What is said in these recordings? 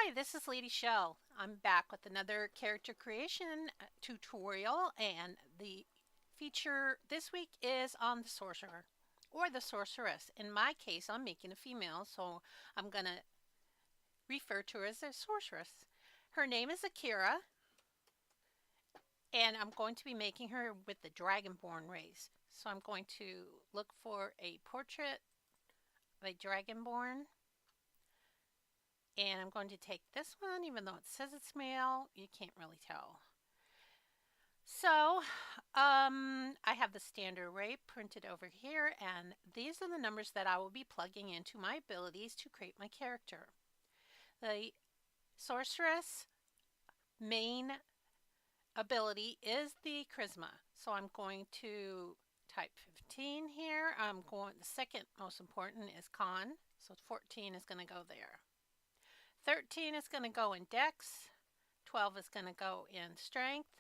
Hi, this is Lady Shell. I'm back with another character creation tutorial, and the feature this week is on the Sorcerer or the Sorceress. In my case, I'm making a female, so I'm going to refer to her as a Sorceress. Her name is Akira, and I'm going to be making her with the Dragonborn race. So I'm going to look for a portrait of a Dragonborn. And I'm going to take this one, even though it says it's male, you can't really tell. So, I have the standard array printed over here, and these are the numbers that I will be plugging into my abilities to create my character. The Sorceress main ability is the Charisma, so I'm going to type 15 here. The second most important is Con, so 14 is going to go there. 13 is going to go in Dex, 12 is going to go in Strength,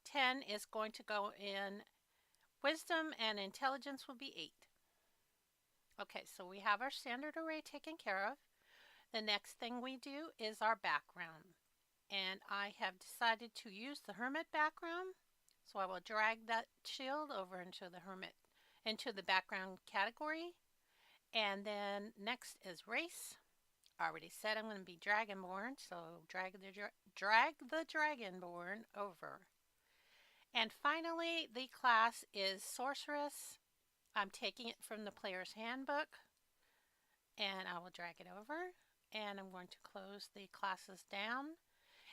10 is going to go in Wisdom, and Intelligence will be 8. Okay, so we have our standard array taken care of. The next thing we do is our background. And I have decided to use the Hermit background. So I will drag that shield over into the background category. And then next is race. I already said I'm going to be Dragonborn, so drag the Dragonborn over. And finally, the class is Sorceress. I'm taking it from the player's handbook, and I will drag it over, and I'm going to close the classes down,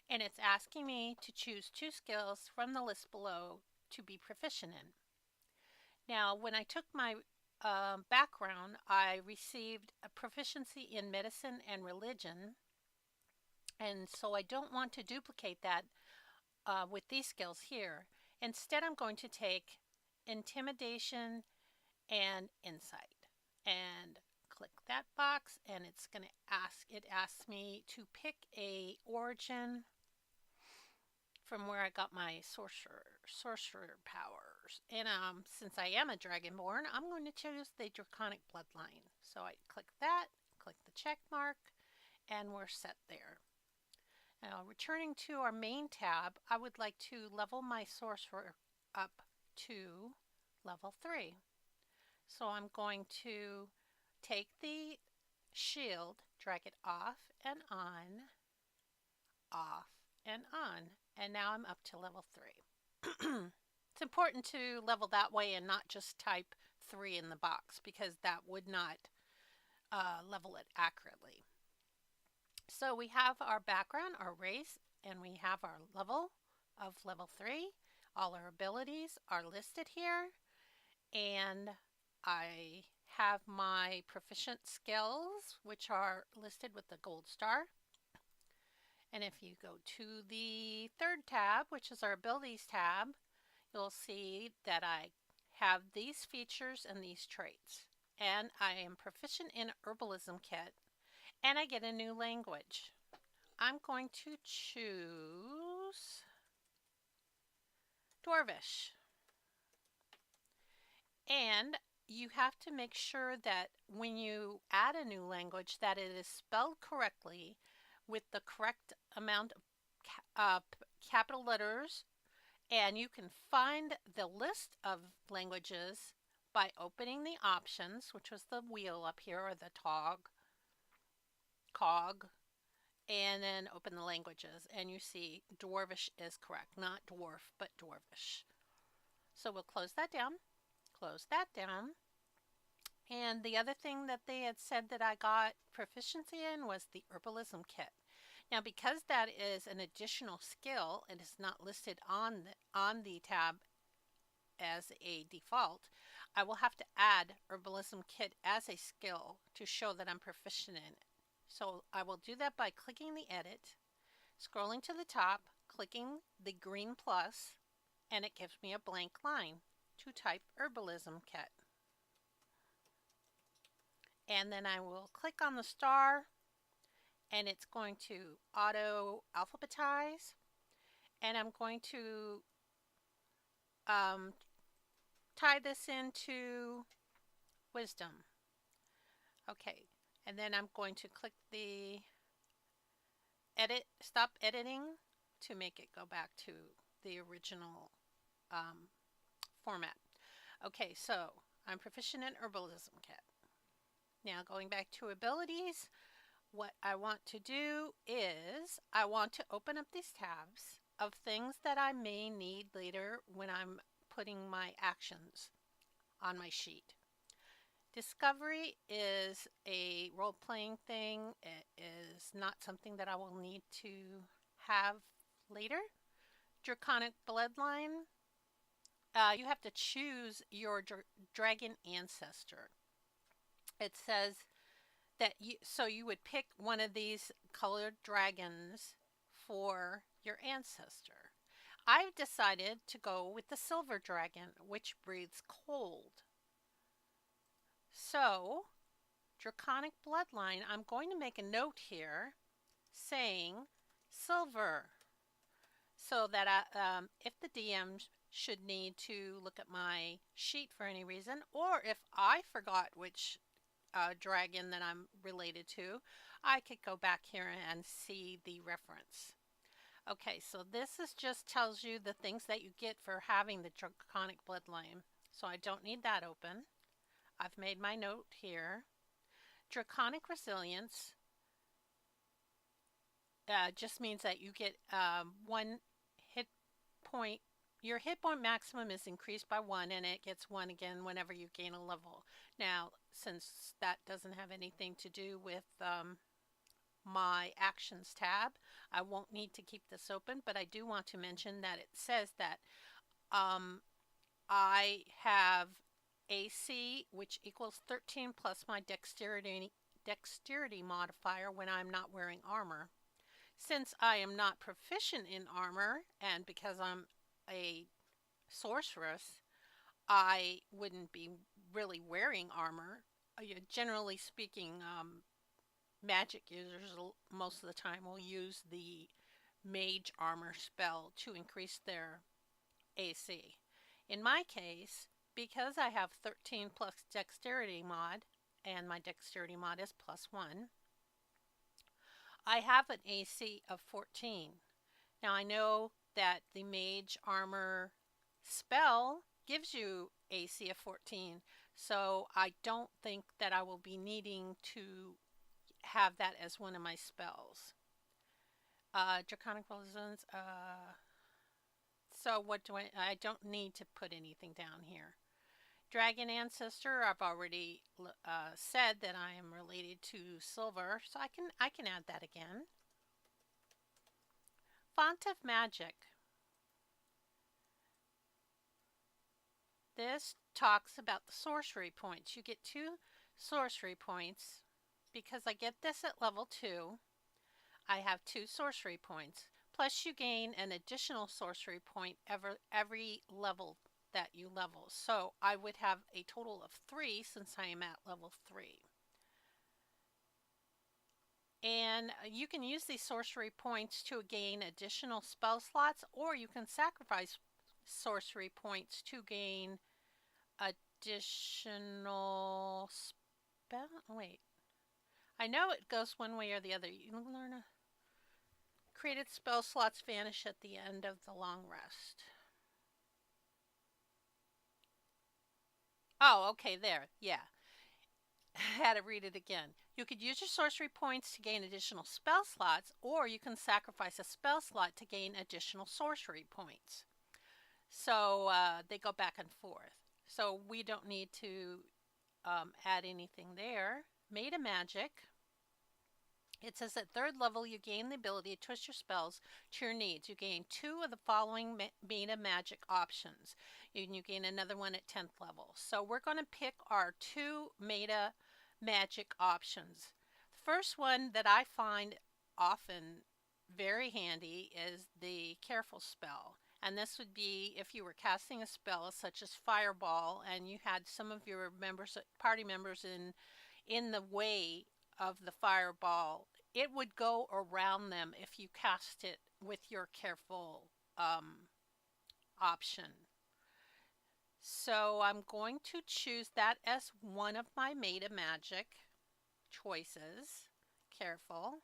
and it's asking me to choose 2 skills from the list below to be proficient in. Now, when I took my background, I received a proficiency in medicine and religion, and so I don't want to duplicate that with these skills here. Instead, I'm going to take intimidation and insight and click that box, and it asks me to pick a origin from where I got my sorcerer powers. And since I am a Dragonborn, I'm going to choose the Draconic Bloodline. So I click that, click the check mark, and we're set there. Now, returning to our main tab, I would like to level my sorcerer up to level 3. So I'm going to take the shield, drag it off and on, and now I'm up to level 3. It's important to level that way and not just type 3 in the box, because that would not level it accurately. So we have our background, our race, and we have our level of level 3. All our abilities are listed here, and I have my proficient skills, which are listed with the gold star. And if you go to the 3rd tab, which is our abilities tab, you'll see that I have these features and these traits. And I am proficient in Herbalism Kit, and I get a new language. I'm going to choose Dwarvish. And you have to make sure that when you add a new language that it is spelled correctly with the correct amount of capital letters. And you can find the list of languages by opening the options, which was the wheel up here, or the cog, and then open the languages, and you see Dwarvish is correct, not dwarf, but Dwarvish. So we'll close that down. And the other thing that they had said that I got proficiency in was the Herbalism Kit. Now, because that is an additional skill, it is not listed on the tab as a default, I will have to add Herbalism Kit as a skill to show that I'm proficient in it. So I will do that by clicking the edit, scrolling to the top, clicking the green plus, and it gives me a blank line to type Herbalism Kit. And then I will click on the star, and it's going to auto alphabetize, and I'm going to tie this into wisdom. Okay, and then I'm going to click the stop editing to make it go back to the original format. Okay, so I'm proficient in Herbalism Kit. Now going back to abilities, what I want to do is I want to open up these tabs of things that I may need later when I'm putting my actions on my sheet. Discovery is a role-playing thing. It is not something that I will need to have later. Draconic Bloodline, you have to choose your dragon ancestor. It says that you would pick one of these colored dragons for your ancestor. I've decided to go with the silver dragon, which breathes cold. So, Draconic Bloodline, I'm going to make a note here saying silver, so that if the DM should need to look at my sheet for any reason, or if I forgot which dragon that I'm related to, I could go back here and see the reference. Okay, so this just tells you the things that you get for having the Draconic Bloodline. So I don't need that open. I've made my note here. Draconic Resilience just means that you get one hit point. Your hit point maximum is increased by 1, and it gets 1 again whenever you gain a level. Now, since that doesn't have anything to do with my actions tab, I won't need to keep this open, but I do want to mention that it says that I have AC, which equals 13 plus my dexterity modifier when I'm not wearing armor. Since I am not proficient in armor, and because I'm a sorceress, I wouldn't be really wearing armor. Generally speaking, magic users most of the time will use the Mage Armor spell to increase their AC. In my case, because I have 13 plus dexterity mod, and my dexterity mod is +1, I have an AC of 14. Now I know that the Mage Armor spell gives you AC of 14, so I don't think that I will be needing to have that as one of my spells. Draconic Resilience, so what do I don't need to put anything down here. Dragon Ancestor, I've already said that I am related to silver, so I can add that again. Font of Magic. This talks about the sorcery points. You get 2 sorcery points. Because I get this at level 2, I have 2 sorcery points. Plus you gain an additional sorcery point every level that you level. So I would have a total of 3 since I am at level 3. And you can use these sorcery points to gain additional spell slots, or you can sacrifice sorcery points to gain additional spell. Wait. I know it goes one way or the other. You learn created spell slots vanish at the end of the long rest. Oh, okay, there. Yeah. I had to read it again. You could use your sorcery points to gain additional spell slots, or you can sacrifice a spell slot to gain additional sorcery points. So they go back and forth. So we don't need to add anything there. Meta Magic. It says at 3rd level, you gain the ability to twist your spells to your needs. You gain 2 of the following meta magic options. You gain another one at 10th level. So we're going to pick our 2 meta magic options. The first one that I find often very handy is the Careful spell. And this would be if you were casting a spell such as Fireball and you had some of your party members in the way of the fireball, it would go around them if you cast it with your Careful option. So I'm going to choose that as one of my meta magic choices. Careful.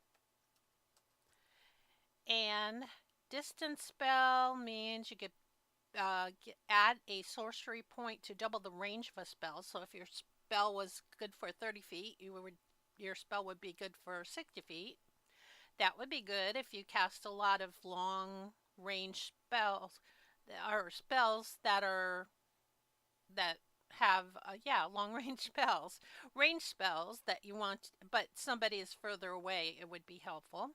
And distance spell means you could add a sorcery point to double the range of a spell. So if your spell was good for 30 feet, your spell would be good for 60 feet. That would be good if you cast a lot of long range spells, or spells that have long range spells. Range spells that you want, but somebody is further away, it would be helpful.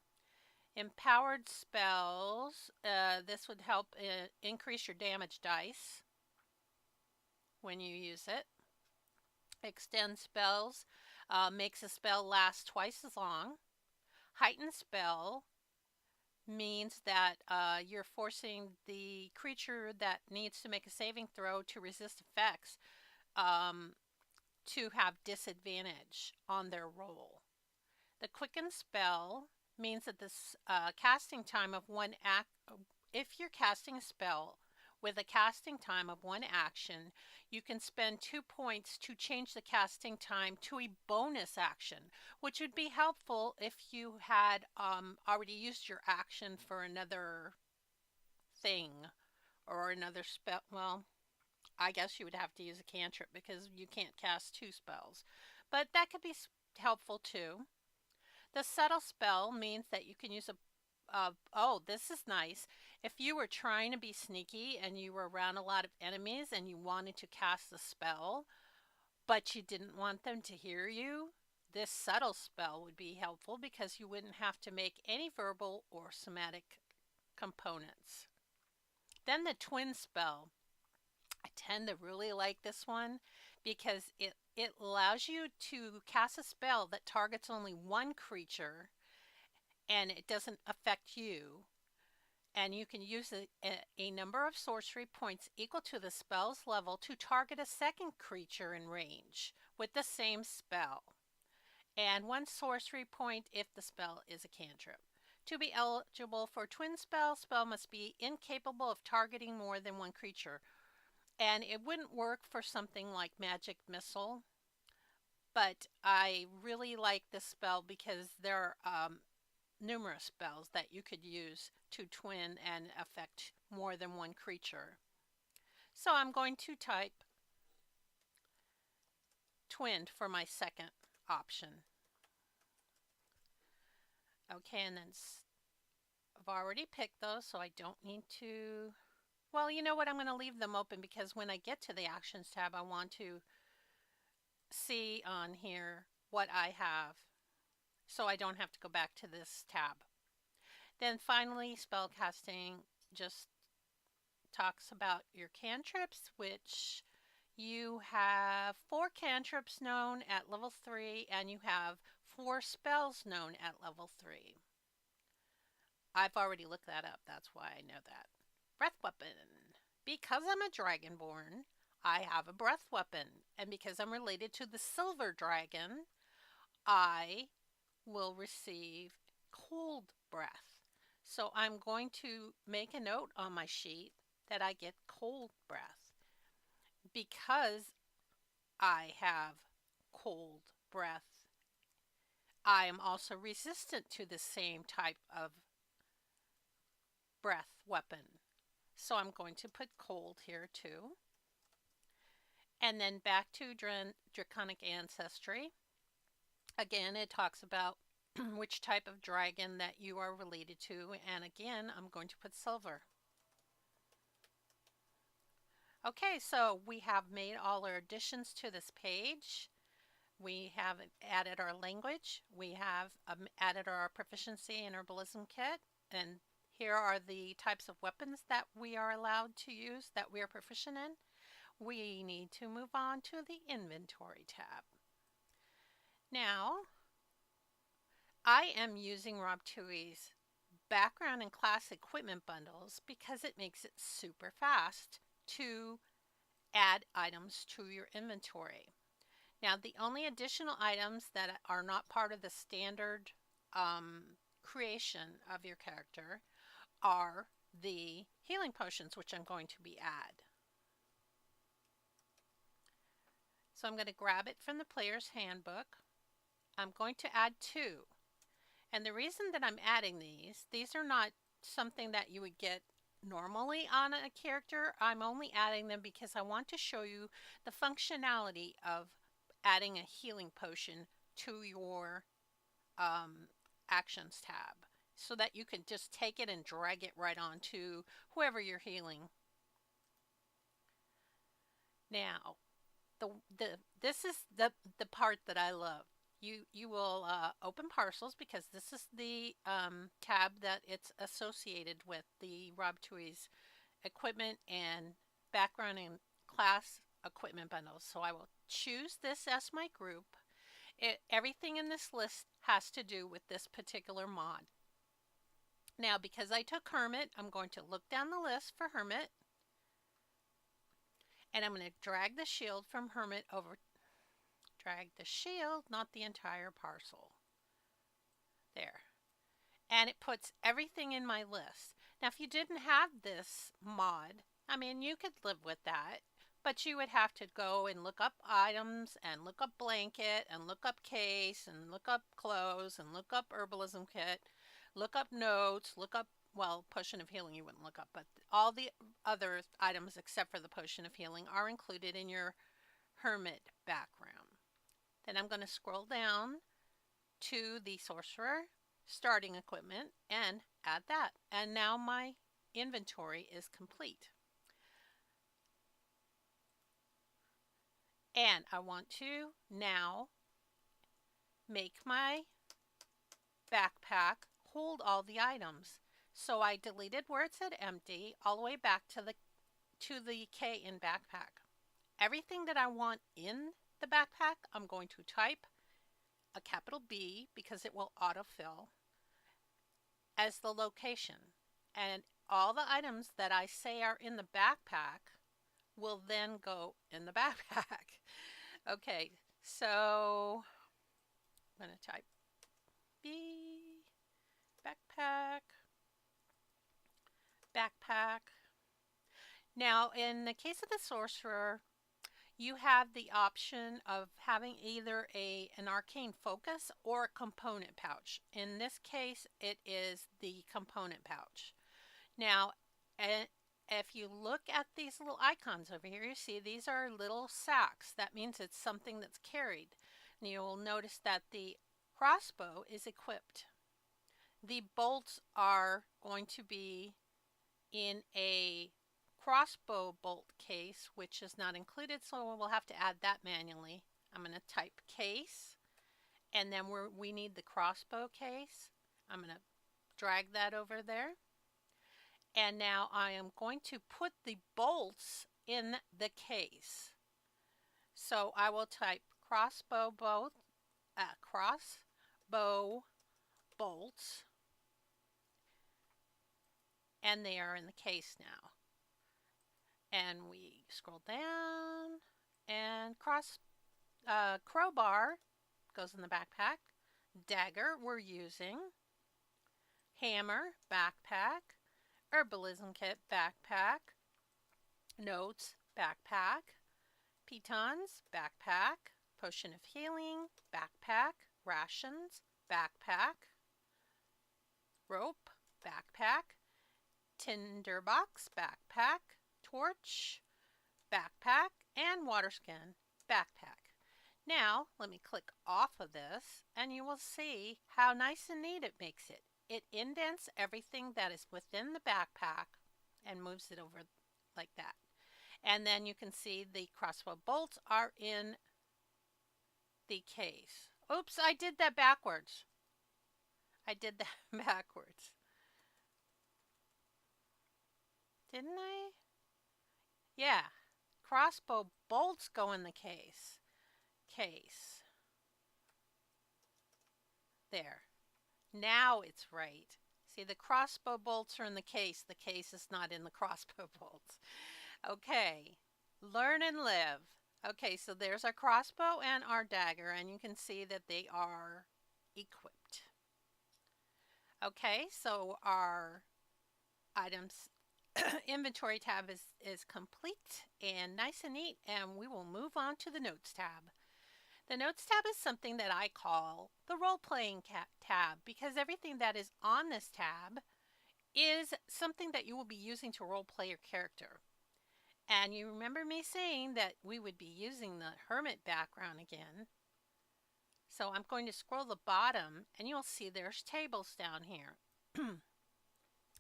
Empowered spells, this would help increase your damage dice when you use it. Extend spells makes a spell last twice as long. Heightened spell means that you're forcing the creature that needs to make a saving throw to resist effects to have disadvantage on their roll. The quicken spell means that this casting time of if you're casting a spell with a casting time of 1 action, you can spend 2 points to change the casting time to a bonus action, which would be helpful if you had already used your action for another thing or another spell. Well, I guess you would have to use a cantrip because you can't cast 2 spells, but that could be helpful too. The subtle spell means that you can use oh, this is nice. If you were trying to be sneaky and you were around a lot of enemies and you wanted to cast a spell, but you didn't want them to hear you, this subtle spell would be helpful because you wouldn't have to make any verbal or somatic components. Then the twin spell. I tend to really like this one because it allows you to cast a spell that targets only one creature and it doesn't affect you. And you can use a number of sorcery points equal to the spell's level to target a second creature in range with the same spell. And 1 sorcery point if the spell is a cantrip. To be eligible for twin spell must be incapable of targeting more than 1 creature. And it wouldn't work for something like Magic Missile, but I really like this spell because there are numerous spells that you could use to twin and affect more than 1 creature. So I'm going to type twinned for my second option. Okay, and then I've already picked those, so I don't need to... Well, you know what? I'm going to leave them open because when I get to the Actions tab, I want to see on here what I have so I don't have to go back to this tab. Then finally, spellcasting just talks about your cantrips, which you have 4 cantrips known at level 3 and you have 4 spells known at level 3. I've already looked that up, that's why I know that. Breath weapon. Because I'm a dragonborn, I have a breath weapon. And because I'm related to the silver dragon, I will receive cold breath. So I'm going to make a note on my sheet that I get cold breath. Because I have cold breath, I am also resistant to the same type of breath weapon. So I'm going to put cold here too. And then back to Draconic Ancestry. Again, it talks about which type of dragon that you are related to. And again, I'm going to put silver. Okay, so we have made all our additions to this page. We have added our language. We have added our proficiency in Herbalism Kit. And here are the types of weapons that we are allowed to use, that we are proficient in. We need to move on to the Inventory tab. Now, I am using Rob Tui's background and class equipment bundles because it makes it super fast to add items to your inventory. Now, the only additional items that are not part of the standard creation of your character are the healing potions, which I'm going to be add. So I'm going to grab it from the player's handbook. I'm going to add 2. And the reason that I'm adding these are not something that you would get normally on a character. I'm only adding them because I want to show you the functionality of adding a healing potion to your actions tab so that you can just take it and drag it right onto whoever you're healing. Now, the this is the part that I love. You will open parcels because this is the tab that it's associated with, the Rob Tui's equipment and background and class equipment bundles. So I will choose this as my group. Everything in this list has to do with this particular mod. Now, because I took Hermit, I'm going to look down the list for Hermit. And I'm going to drag the shield from Hermit over. Drag the shield, not the entire parcel. There. And it puts everything in my list. Now, if you didn't have this mod, I mean, you could live with that. But you would have to go and look up items and look up blanket and look up case and look up clothes and look up Herbalism Kit, look up notes, look up, well, potion of healing you wouldn't look up, but all the other items except for the potion of healing are included in your Hermit background. Then I'm going to scroll down to the Sorcerer starting equipment and add that. And now my inventory is complete. And I want to now make my backpack hold all the items. So I deleted where it said empty all the way back to the K in backpack. Everything that I want in the backpack, I'm going to type a capital B because it will autofill as the location. And all the items that I say are in the backpack will then go in the backpack. Okay, so I'm going to type B, backpack, backpack. Now, in the case of the Sorcerer, you have the option of having either an arcane focus or a component pouch. In this case, it is the component pouch. Now, if you look at these little icons over here, you see these are little sacks. That means it's something that's carried. And you will notice that the crossbow is equipped. The bolts are going to be in a crossbow bolt case, which is not included, so we'll have to add that manually. I'm going to type case, and then we need the crossbow case. I'm going to drag that over there. And now I am going to put the bolts in the case. So I will type crossbow bolts, and they are in the case now. And we scroll down, and crowbar goes in the backpack. Dagger we're using. Hammer, backpack. Herbalism Kit, backpack. Notes, backpack. Pitons, backpack. Potion of healing, backpack. Rations, backpack. Rope, backpack. Tinderbox, backpack. Torch, backpack. And water skin, backpack. Now, let me click off of this, and you will see how nice and neat it makes it. It indents everything that is within the backpack and moves it over like that. And then you can see the crossbow bolts are in the case. Oops, I did that backwards. I did that backwards. Didn't I? Yeah. Crossbow bolts go in the case. Case. There. Now it's right. See, the crossbow bolts are in the case. The case is not in the crossbow bolts. Okay. Learn and live. Okay, so there's our crossbow and our dagger, and you can see that they are equipped. Okay, so our items inventory tab is complete and nice and neat, and we will move on to the notes tab. The notes tab is something that I call the role-playing tab because everything that is on this tab is something that you will be using to role play your character. And you remember me saying that we would be using the hermit background again. So I'm going to scroll the bottom and you'll see there's tables down here.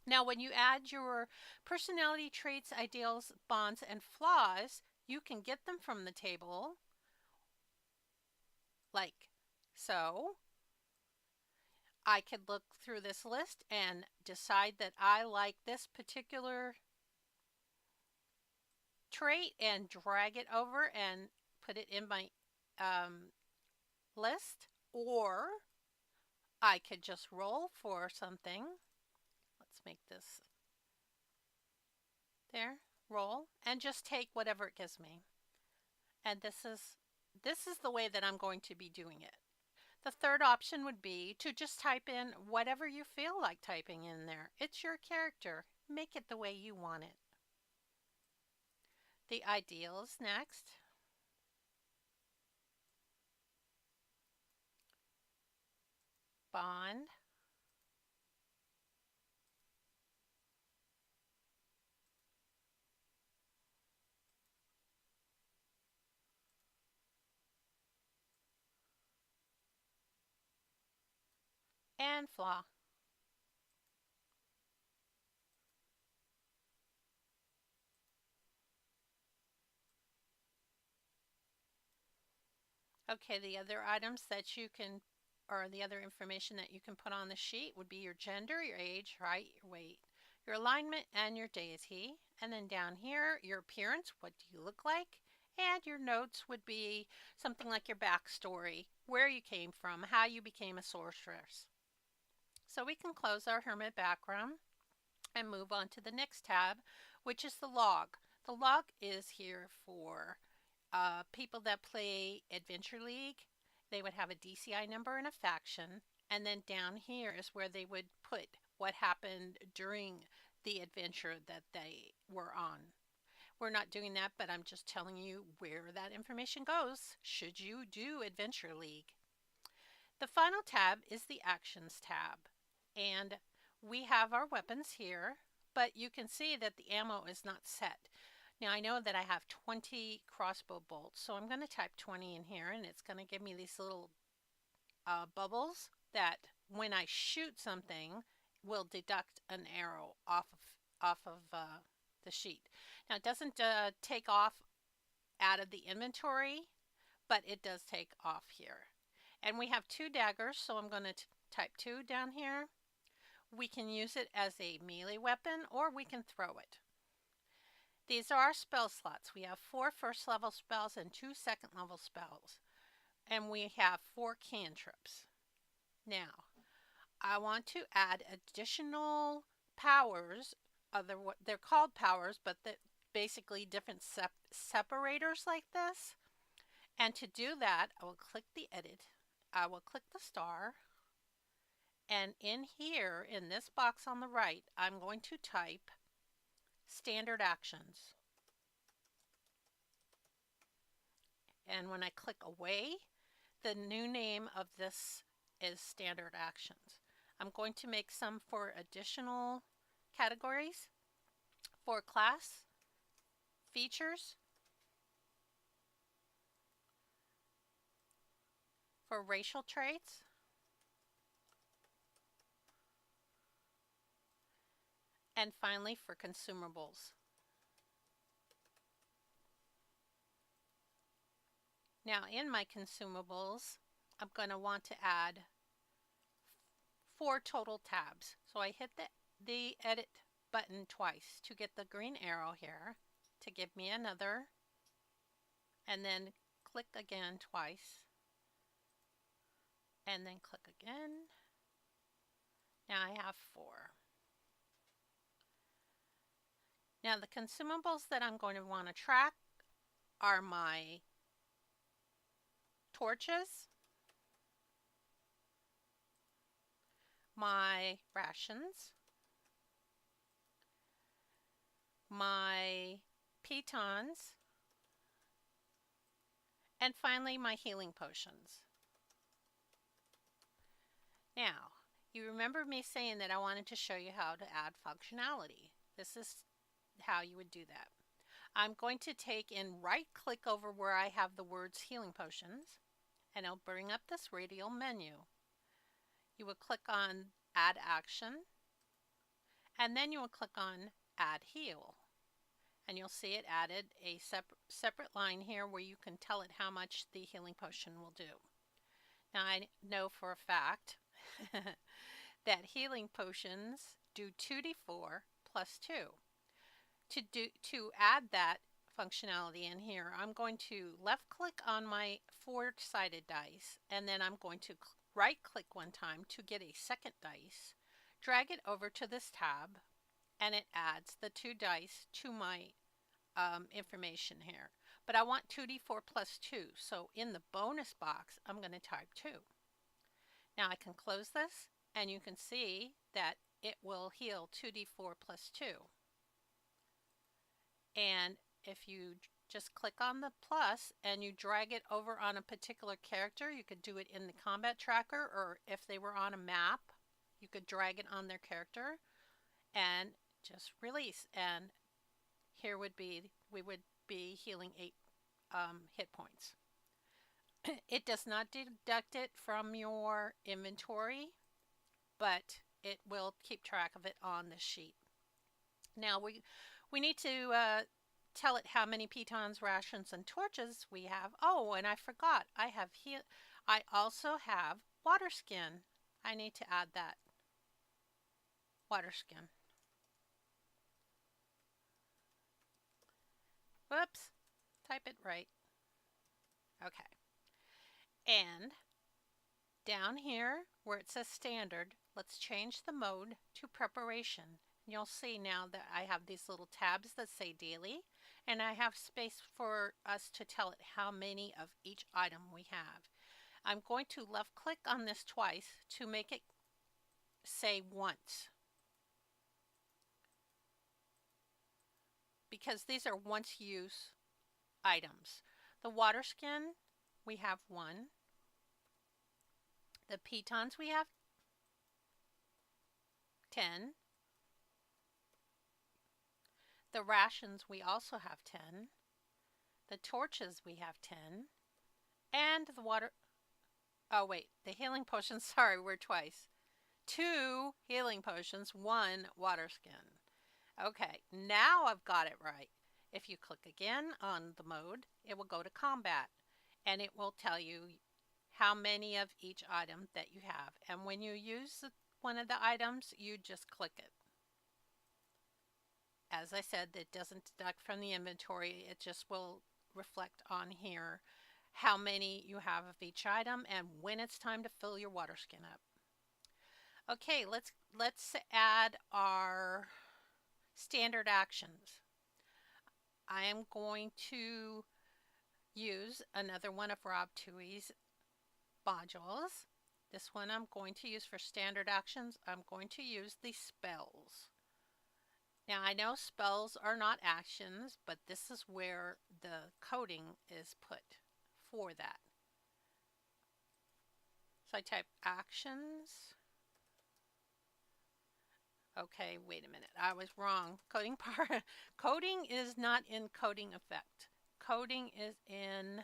Now, when you add your personality traits, ideals, bonds, and flaws, you can get them from the table like so. I could look through this list and decide that I like this particular trait and drag it over and put it in my list, or I could just roll for something. Let's make this there, roll, and just take whatever it gives me. And this is the way that I'm going to be doing it. The third option would be to just type in whatever you feel like typing in there. It's your character. Make it the way you want it. The ideals next. Bond. And flaw. Okay, the other items that you can, or the other information that you can put on the sheet would be your gender, your age, height, your weight, your alignment, and your deity. And then down here, your appearance, what do you look like? And your notes would be something like your backstory, where you came from, how you became a sorceress. So we can close our hermit background and move on to the next tab, which is the log. The log is here for people that play Adventure League. They would have a DCI number and a faction, and then down here is where they would put what happened during the adventure that they were on. We're not doing that, but I'm just telling you where that information goes should you do Adventure League. The final tab is the Actions tab, and we have our weapons here, but you can see that the ammo is not set. Now I know that I have 20 crossbow bolts, so I'm going to type 20 in here, and it's going to give me these little bubbles that when I shoot something will deduct an arrow off of the sheet. Now it doesn't take off out of the inventory, but it does take off here. And we have 2 daggers, so I'm going to type 2 down here. We can use it as a melee weapon, or we can throw it. These are our spell slots. We have 4 first level spells and 2 second level spells. And we have 4 cantrips. Now, I want to add additional powers. They're called powers, but basically different separators like this. And to do that, I will click the edit. I will click the star. And in here, in this box on the right, I'm going to type standard actions. And when I click away, the new name of this is standard actions. I'm going to make some for additional categories, for class, features, for racial traits, and finally for consumables. Now in my consumables, I'm going to want to add 4 total tabs. So I hit the edit button twice to get the green arrow here to give me another, and then click again twice, and then click again. Now I have 4. Now the consumables that I'm going to want to track are my torches, my rations, my pitons, and finally my healing potions. Now, you remember me saying that I wanted to show you how to add functionality. This is how you would do that. I'm going to take and right click over where I have the words healing potions, and it'll bring up this radial menu. You will click on add action, and then you will click on add heal. And you'll see it added a separate line here where you can tell it how much the healing potion will do. Now I know for a fact that healing potions do 2d4 plus 2. To add that functionality in here, I'm going to left click on my 4-sided dice, and then I'm going to right click one time to get a second dice, drag it over to this tab, and it adds the 2 dice to my information here. But I want 2d4 plus 2, so in the bonus box I'm going to type 2. Now I can close this, and you can see that it will heal 2d4 plus 2. And if you just click on the plus and you drag it over on a particular character, you could do it in the combat tracker, or if they were on a map, you could drag it on their character and just release. And here we would be healing 8 hit points. It does not deduct it from your inventory, but it will keep track of it on the sheet. Now we need to tell it how many pitons, rations, and torches we have. Oh, and I forgot. I also have water skin. I need to add that. Water skin. Whoops. Type it right. Okay. And down here where it says standard, let's change the mode to preparation. You'll see now that I have these little tabs that say daily, and I have space for us to tell it how many of each item we have. I'm going to left click on this twice to make it say once, because these are once use items. The water skin, we have 1. The pitons, we have 10. The rations, we also have 10. The torches, we have 10. And the water... Oh, wait. The healing potions, sorry, we're twice. 2 healing potions, 1 water skin. Okay, now I've got it right. If you click again on the mode, it will go to combat, and it will tell you how many of each item that you have. And when you use one of the items, you just click it. As I said, it doesn't deduct from the inventory. It just will reflect on here how many you have of each item and when it's time to fill your water skin up. Okay, let's add our standard actions. I am going to use another one of Rob Tui's modules. This one I'm going to use for standard actions. I'm going to use the spells. Now I know spells are not actions, but this is where the coding is put for that. So I type actions. Okay, wait a minute. I was wrong. Coding part. Coding is not in coding effect. Coding is in...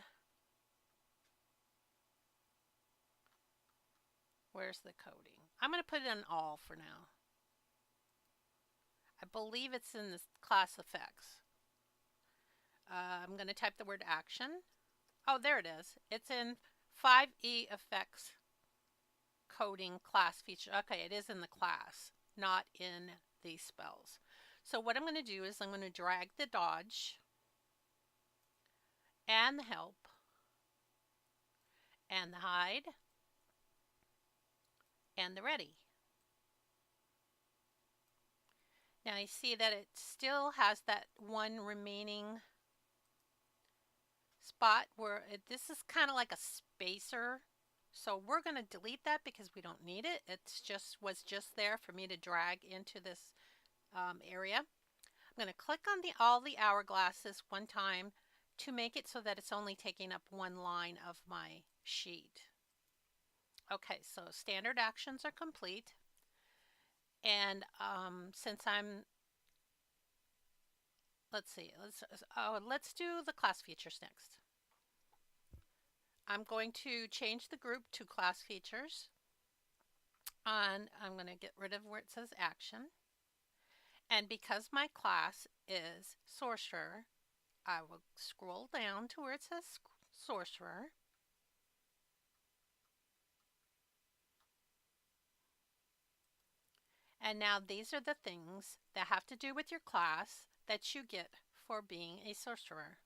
Where's the coding? I'm going to put it in all for now. I believe it's in the class effects. I'm going to type the word action. Oh, there it is. It's in 5e effects coding class feature. Okay, it is in the class, not in these spells. So what I'm going to do is I'm going to drag the dodge and the help and the hide and the ready. Now you see that it still has that one remaining spot where this is kind of like a spacer. So we're going to delete that because we don't need it. It's was just there for me to drag into this area. I'm going to click on all the hourglasses one time to make it so that it's only taking up one line of my sheet. Okay, so standard actions are complete. And since I'm, let's see, let's do the class features next. I'm going to change the group to class features. And I'm going to get rid of where it says action. And because my class is Sorcerer, I will scroll down to where it says Sorcerer. And now these are the things that have to do with your class that you get for being a sorcerer.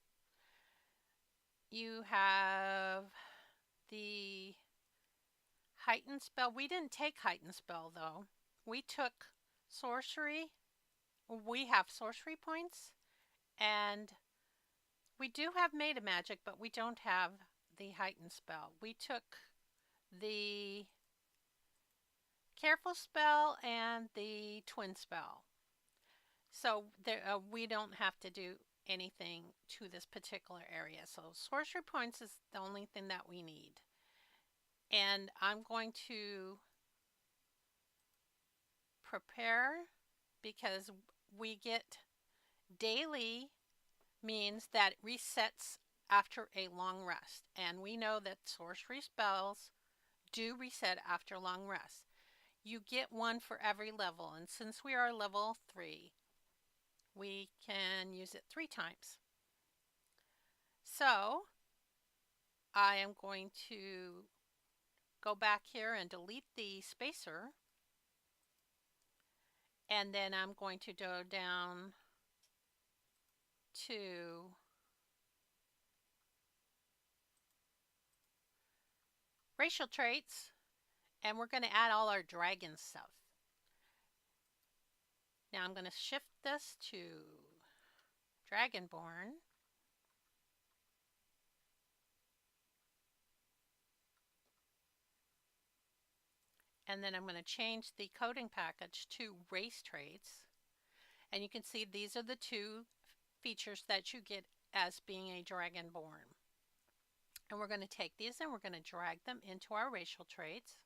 You have the heightened spell. We didn't take heightened spell though. We took sorcery. We have sorcery points, and we do have meta magic, but we don't have the heightened spell. We took the careful spell and the twin spell. So there, we don't have to do anything to this particular area. So sorcery points is the only thing that we need. And I'm going to prepare because we get daily means that it resets after a long rest. And we know that sorcery spells do reset after long rest. You get one for every level. And since we are level 3, we can use it 3 times. So I am going to go back here and delete the spacer. And then I'm going to go down to racial traits, and we're going to add all our dragon stuff. Now I'm going to shift this to Dragonborn. And then I'm going to change the coding package to race traits. And you can see these are the 2 features that you get as being a Dragonborn. And we're going to take these and we're going to drag them into our racial traits.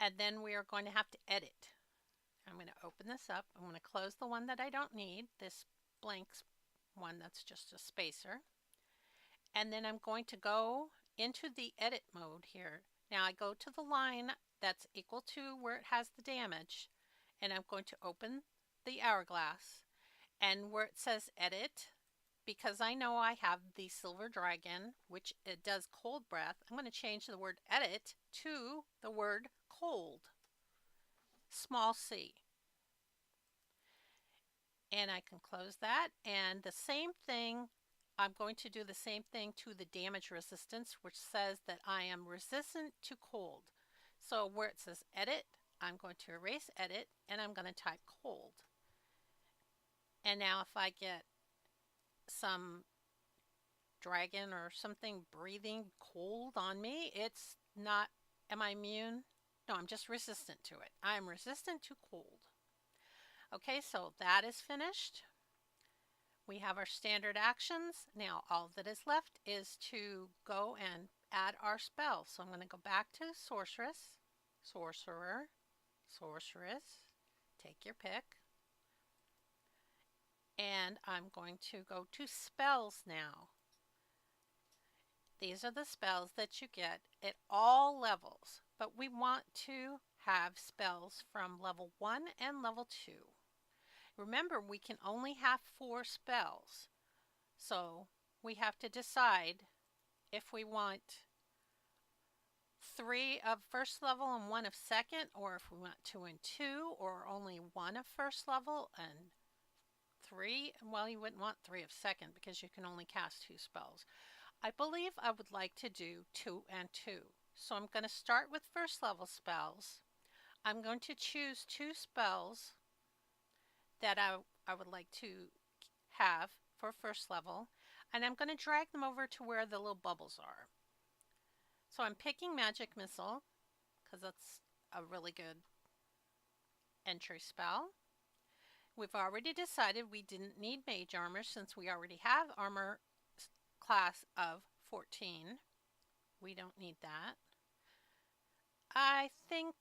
And then we are going to have to edit. I'm going to open this up. I'm going to close the one that I don't need, this blank one that's just a spacer. And then I'm going to go into the edit mode here. Now I go to the line that's equal to where it has the damage, and I'm going to open the hourglass, and where it says edit, because I know I have the silver dragon, which it does cold breath, I'm going to change the word edit to the word cold, small c. And I can close that, and the same thing, I'm going to do the same thing to the damage resistance, which says that I am resistant to cold. So where it says edit, I'm going to erase edit, and I'm going to type cold. And now if I get some dragon or something breathing cold on me, it's not, am I immune? No, I'm just resistant to it. I'm resistant to cold. Okay, so that is finished. We have our standard actions. Now all that is left is to go and add our spells. So I'm going to go back to Sorceress, Sorcerer, Sorceress, take your pick. And I'm going to go to spells now. These are the spells that you get at all levels, but we want to have spells from level 1 and level 2. Remember, we can only have 4 spells, so we have to decide if we want 3 of first level and 1 of second, or if we want 2 and 2, or only 1 of first level and 3. Well, you wouldn't want 3 of second because you can only cast 2 spells. I believe I would like to do 2 and 2. So I'm going to start with first level spells. I'm going to choose 2 spells that I would like to have for first level, and I'm going to drag them over to where the little bubbles are. So I'm picking Magic Missile because that's a really good entry spell. We've already decided we didn't need Mage Armor since we already have armor class of 14. We don't need that. I think,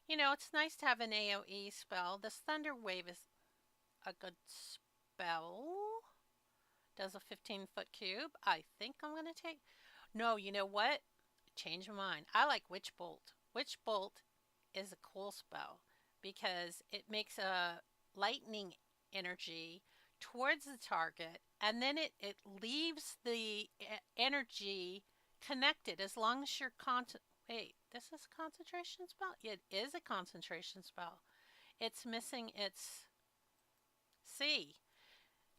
it's nice to have an AoE spell. This Thunder Wave is a good spell. Does a 15-foot cube. I think I'm going to take... No, you know what? Change my mind. I like Witch Bolt. Witch Bolt is a cool spell because it makes a lightning energy towards the target, and then it leaves the energy connected as long as you're wait, this is a concentration spell? It is a concentration spell. It's missing its C.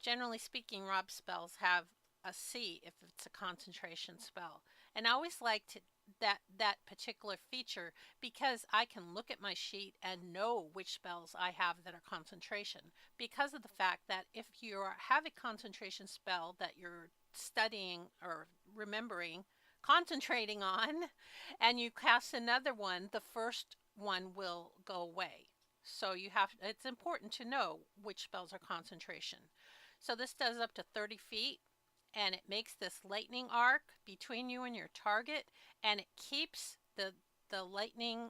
Generally speaking, Rob spells have a C if it's a concentration spell. And I always liked that particular feature because I can look at my sheet and know which spells I have that are concentration, because of the fact that if you have a concentration spell that you're studying or remembering, concentrating on, and you cast another one, the first one will go away. So it's important to know which spells are concentration. So this does up to 30 feet, and it makes this lightning arc between you and your target, and it keeps the lightning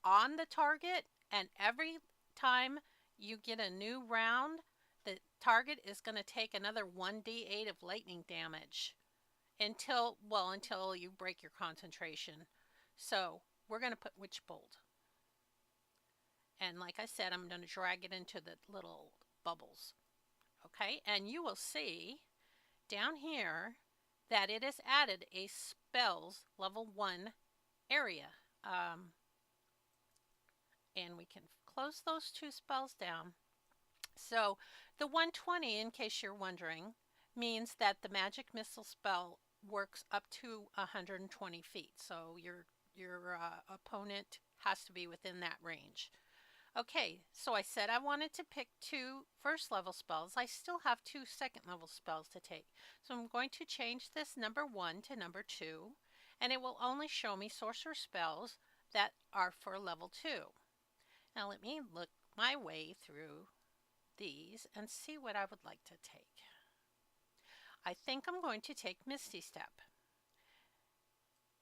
on the target, and every time you get a new round, the target is going to take another 1d8 of lightning damage until you break your concentration. So we're going to put Witch Bolt. And like I said, I'm going to drag it into the little bubbles. Okay, and you will see down here that it has added a spells level 1 area. And we can close those two spells down. So the 120, in case you're wondering, means that the magic missile spell works up to 120 feet. So your opponent has to be within that range. Okay, so I said I wanted to pick 2 first level spells. I still have 2 second level spells to take. So I'm going to change this number 1 to number 2, and it will only show me sorcerer spells that are for level 2. Now let me look my way through these and see what I would like to take. I think I'm going to take Misty Step.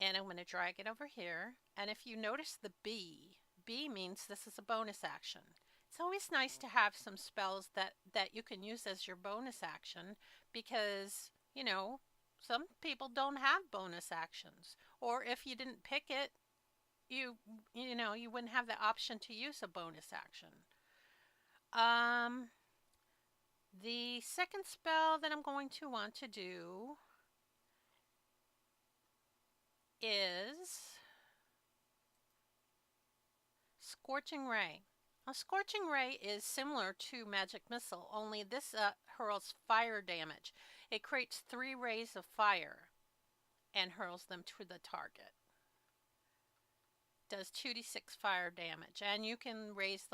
And I'm going to drag it over here. And if you notice the B means this is a bonus action. It's always nice to have some spells that you can use as your bonus action because, some people don't have bonus actions. Or if you didn't pick it, you wouldn't have the option to use a bonus action. The second spell that I'm going to want to do is Scorching Ray. Now, Scorching Ray is similar to Magic Missile, only this hurls fire damage. It creates 3 rays of fire and hurls them to the target. Does 2d6 fire damage, and you can raise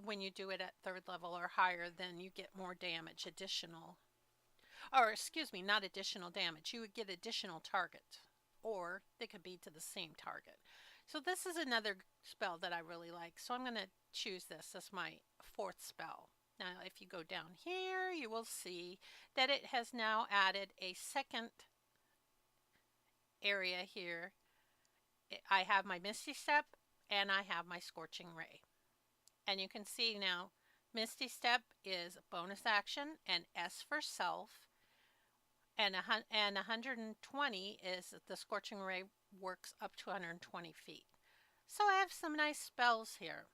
when you do it at 3rd level or higher, then you get more damage, not additional damage. You would get additional targets, or they could be to the same target. So this is another spell that I really like, so I'm going to choose this as my 4th spell. Now, if you go down here, you will see that it has now added a second area here. I have my Misty Step and I have my Scorching Ray. And you can see now, Misty Step is a bonus action, and S for self, and 120 is the Scorching Ray works up to 120 feet. So I have some nice spells here.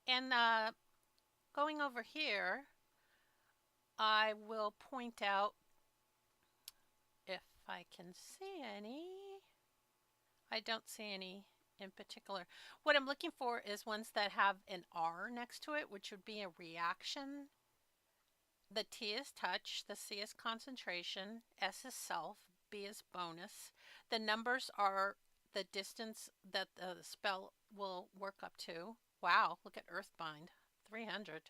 And going over here, I will point out if I can see any. I don't see any in particular. What I'm looking for is ones that have an R next to it, which would be a reaction. The T is touch, the C is concentration, S is self, B is bonus. The numbers are the distance that the spell will work up to. Wow, look at Earthbind, 300.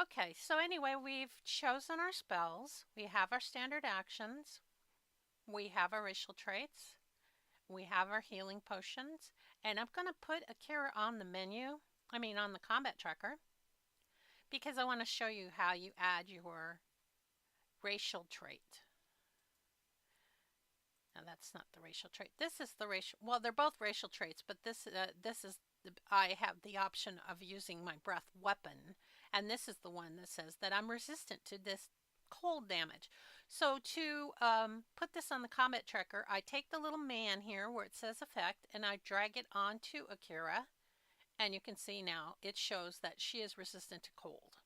Okay, so anyway, we've chosen our spells. We have our standard actions. We have our racial traits. We have our healing potions. And I'm going to put Akira on the on the combat tracker, because I want to show you how you add your racial trait. Now that's not the racial trait. This is the racial. Well, they're both racial traits, but this is I have the option of using my breath weapon, and this is the one that says that I'm resistant to this cold damage. So to put this on the combat tracker, I take the little man here where it says effect, and I drag it onto Akira, and you can see now it shows that she is resistant to cold.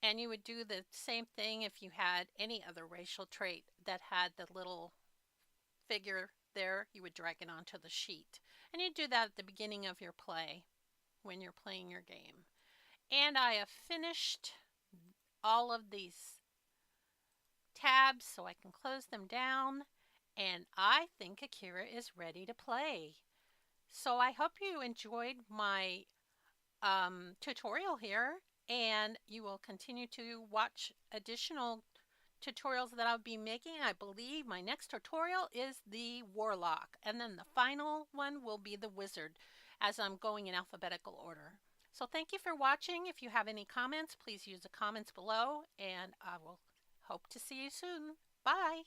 And you would do the same thing if you had any other racial trait that had the little figure there. You would drag it onto the sheet. And you do that at the beginning of your play when you're playing your game. And I have finished all of these tabs so I can close them down. And I think Akira is ready to play. So I hope you enjoyed my tutorial here, and you will continue to watch additional tutorials that I'll be making. I believe my next tutorial is the Warlock, and then the final one will be the Wizard, as I'm going in alphabetical order. So thank you for watching. If you have any comments, please use the comments below, and I will hope to see you soon. Bye!